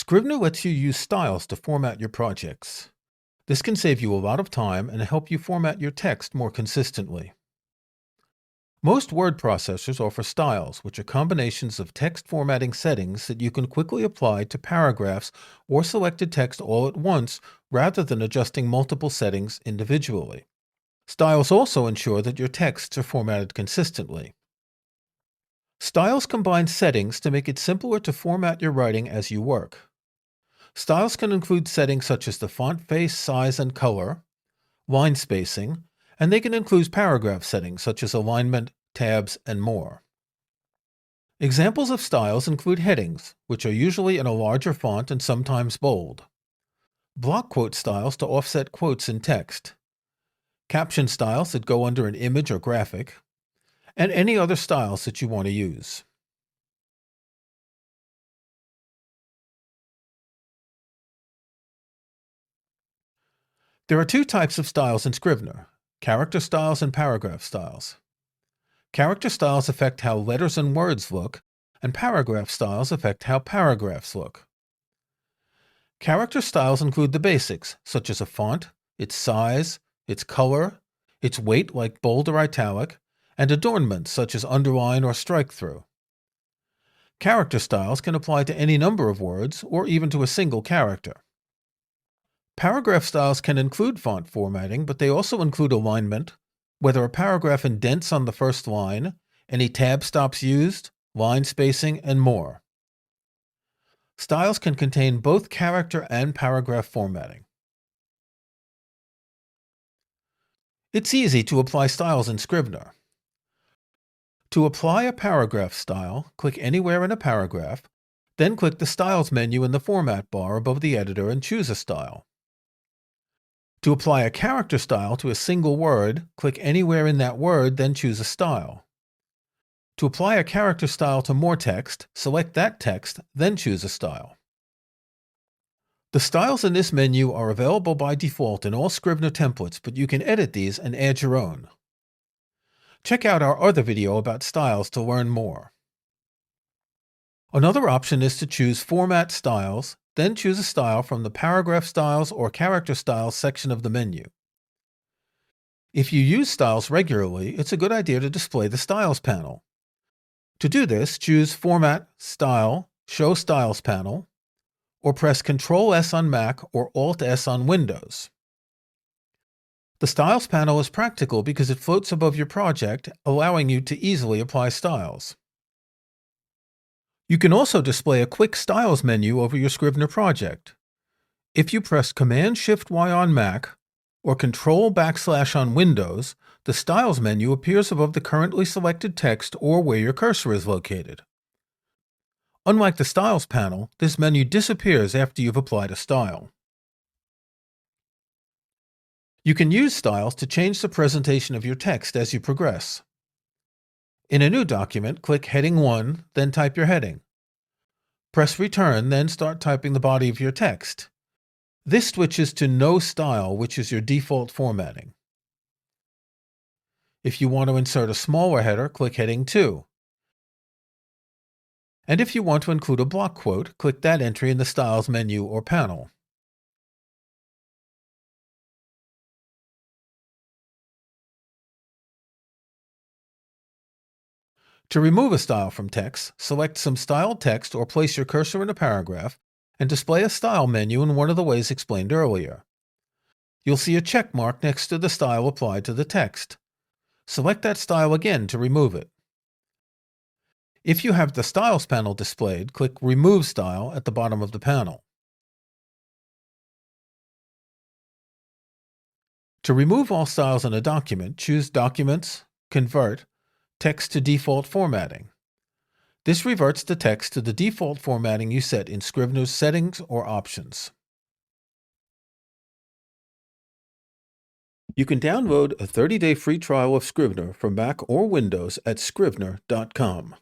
Scrivener lets you use styles to format your projects. This can save you a lot of time and help you format your text more consistently. Most word processors offer styles, which are combinations of text formatting settings that you can quickly apply to paragraphs or selected text all at once rather than adjusting multiple settings individually. Styles also ensure that your texts are formatted consistently. Styles combine settings to make it simpler to format your writing as you work. Styles can include settings such as the font face, size, and color, line spacing, and they can include paragraph settings such as alignment, tabs, and more. Examples of styles include headings, which are usually in a larger font and sometimes bold, block quote styles to offset quotes in text, caption styles that go under an image or graphic, and any other styles that you want to use. There are two types of styles in Scrivener: character styles and paragraph styles. Character styles affect how letters and words look, and paragraph styles affect how paragraphs look. Character styles include the basics, such as a font, its size, its color, its weight like bold or italic, and adornments such as underline or strike through. Character styles can apply to any number of words or even to a single character. Paragraph styles can include font formatting, but they also include alignment, whether a paragraph indents on the first line, any tab stops used, line spacing, and more. Styles can contain both character and paragraph formatting. It's easy to apply styles in Scrivener. To apply a paragraph style, click anywhere in a paragraph, then click the Styles menu in the Format bar above the editor and choose a style. To apply a character style to a single word, click anywhere in that word, then choose a style. To apply a character style to more text, select that text, then choose a style. The styles in this menu are available by default in all Scrivener templates, but you can edit these and add your own. Check out our other video about styles to learn more. Another option is to choose Format Styles, then choose a style from the Paragraph Styles or Character Styles section of the menu. If you use styles regularly, it's a good idea to display the Styles panel. To do this, choose Format, Style, Show Styles panel, or press Ctrl-S on Mac or Alt-S on Windows. The Styles panel is practical because it floats above your project, allowing you to easily apply styles. You can also display a quick Styles menu over your Scrivener project. If you press Command-Shift-Y on Mac or Control-/ on Windows, the Styles menu appears above the currently selected text or where your cursor is located. Unlike the Styles panel, this menu disappears after you've applied a style. You can use styles to change the presentation of your text as you progress. In a new document, click Heading 1, then type your heading. Press Return, then start typing the body of your text. This switches to No Style, which is your default formatting. If you want to insert a smaller header, click Heading 2. And if you want to include a block quote, click that entry in the Styles menu or panel. To remove a style from text, select some styled text or place your cursor in a paragraph and display a style menu in one of the ways explained earlier. You'll see a check mark next to the style applied to the text. Select that style again to remove it. If you have the Styles panel displayed, click Remove Style at the bottom of the panel. To remove all styles in a document, choose Documents, Convert, Text to Default Formatting. This reverts the text to the default formatting you set in Scrivener's Settings or Options. You can download a 30-day free trial of Scrivener for Mac or Windows at scrivener.com.